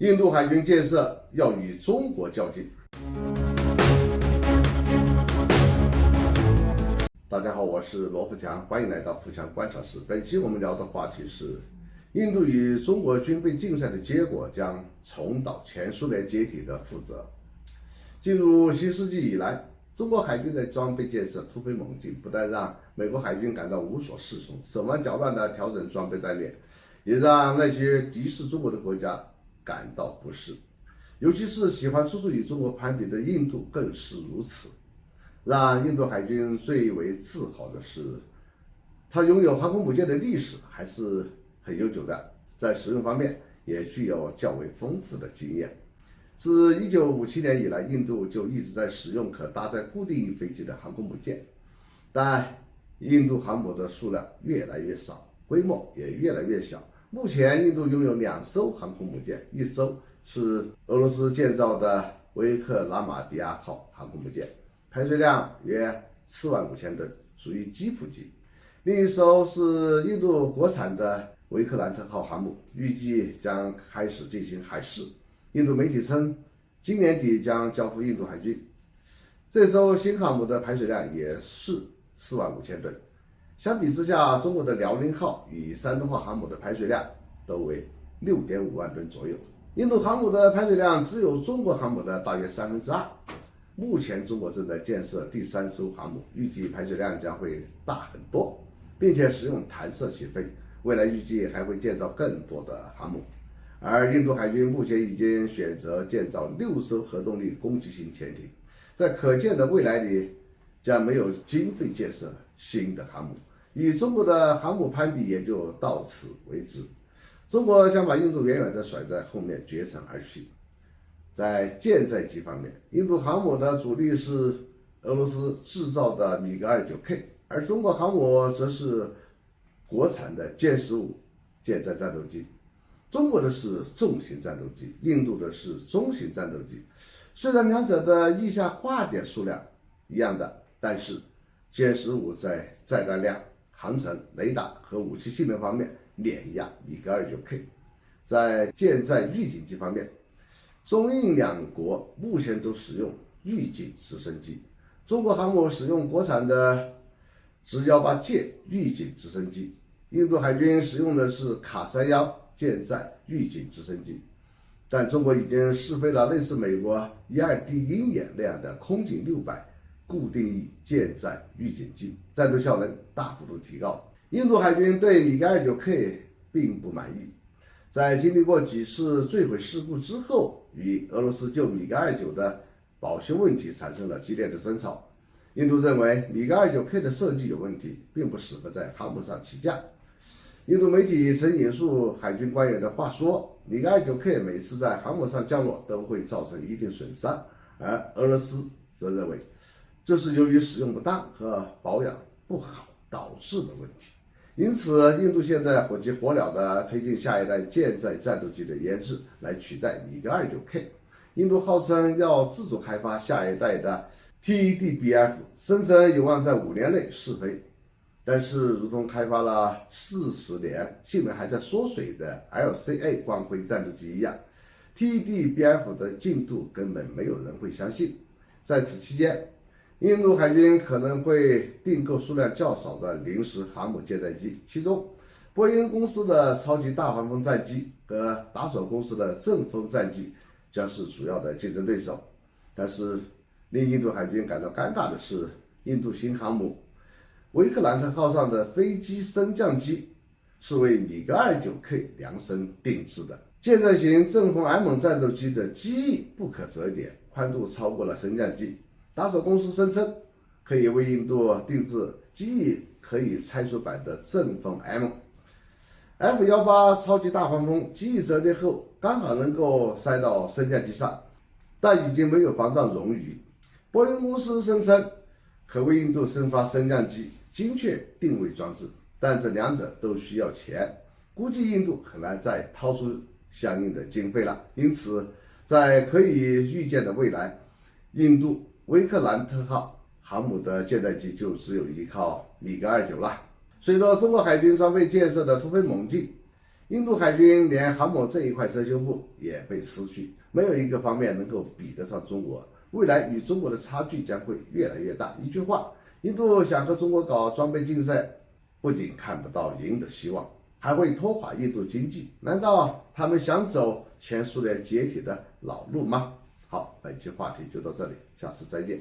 印度海军建设要与中国较劲。大家好，我是罗富强，欢迎来到富强观察室。本期我们聊的话题是印度与中国军备竞赛的结果将重蹈前苏联解体的覆辙。进入新世纪以来，中国海军的装备建设突飞猛进，不但让美国海军感到无所适从，手忙脚乱地调整装备战略，也让那些敌视中国的国家感到不适，尤其是喜欢处处与中国攀比的印度更是如此。让印度海军最为自豪的是，它拥有航空母舰的历史还是很悠久的，在使用方面也具有较为丰富的经验。自1957年以来，印度就一直在使用可搭载固定飞机的航空母舰，但印度航母的数量越来越少，规模也越来越小。目前，印度拥有2艘航空母舰，一艘是俄罗斯建造的维克拉玛蒂亚号航空母舰，排水量约45000吨，属于基普级；另一艘是印度国产的维克兰特号航母，预计将开始进行海试。印度媒体称，今年底将交付印度海军。这艘新航母的排水量也是45000吨。相比之下，中国的辽宁号与山东号航母的排水量都为6.5万吨左右。印度航母的排水量只有中国航母的大约2/3。目前，中国正在建设第3艘航母，预计排水量将会大很多，并且使用弹射起飞。未来预计还会建造更多的航母。而印度海军目前已经选择建造6艘核动力攻击型潜艇，在可见的未来里将没有经费建设新的航母，与中国的航母攀比也就到此为止。中国将把印度远远地甩在后面，绝尘而去。在舰载机方面，印度航母的主力是俄罗斯制造的米格29K， 而中国航母则是国产的歼15舰载战斗机。中国的是重型战斗机，印度的是中型战斗机。虽然两者的翼下挂点数量一样的，但是歼15在载弹量、航程、雷达和武器性能方面碾压米格29K。在舰载预警机方面，中印两国目前都使用预警直升机。中国航母使用国产的直18舰预警直升机，印度海军使用的是卡31舰载预警直升机。但中国已经试飞了类似美国12D 鹰眼那样的空警600固定翼舰载预警机，战斗效能大幅度提高。印度海军对米格29K 并不满意，在经历过几次坠毁事故之后，与俄罗斯就米格29的保修问题产生了激烈的争吵。印度认为米格29K 的设计有问题，并不适合在航母上起降。印度媒体曾引述海军官员的话说，米格29K 每次在航母上降落都会造成一定损伤，而俄罗斯则认为这是由于使用不当和保养不好导致的问题。因此，印度现在火急火燎地推进下一代舰载战斗机的研制，来取代米格29K。印度号称要自主开发下一代的 TEDBF， 声称有望在5年内试飞。但是，如同开发了40年、性能还在缩水的 LCA 光辉战斗机一样， TEDBF 的进度根本没有人会相信。在此期间，印度海军可能会订购数量较少的临时航母舰载机，其中波音公司的超级大黄蜂战机和达索公司的阵风战机将是主要的竞争对手。但是，令印度海军感到尴尬的是，印度新航母维克兰特号上的飞机升降机是为米格29K 量身定制的。舰载型阵风 M 战斗机的机翼不可折叠，宽度超过了升降机。达索公司声称可以为印度定制机翼可以拆除版的阵风 M。F-18 超级大黄蜂机翼折叠后刚好能够塞到升降机上，但已经没有防撞冗余。波音公司声称可为印度生发升降机精确定位装置，但这两者都需要钱，估计印度很难再掏出相应的经费了。因此，在可以预见的未来，印度维克兰特号航母的舰载机就只有依靠米格29了。随着中国海军装备建设的突飞猛进，印度海军连航母这一块遮羞布也被失去，没有一个方面能够比得上中国。未来与中国的差距将会越来越大。一句话，印度想和中国搞装备竞赛，不仅看不到赢的希望，还会拖垮印度经济。难道他们想走前苏联解体的老路吗？好，本期话题就到这里，下次再见。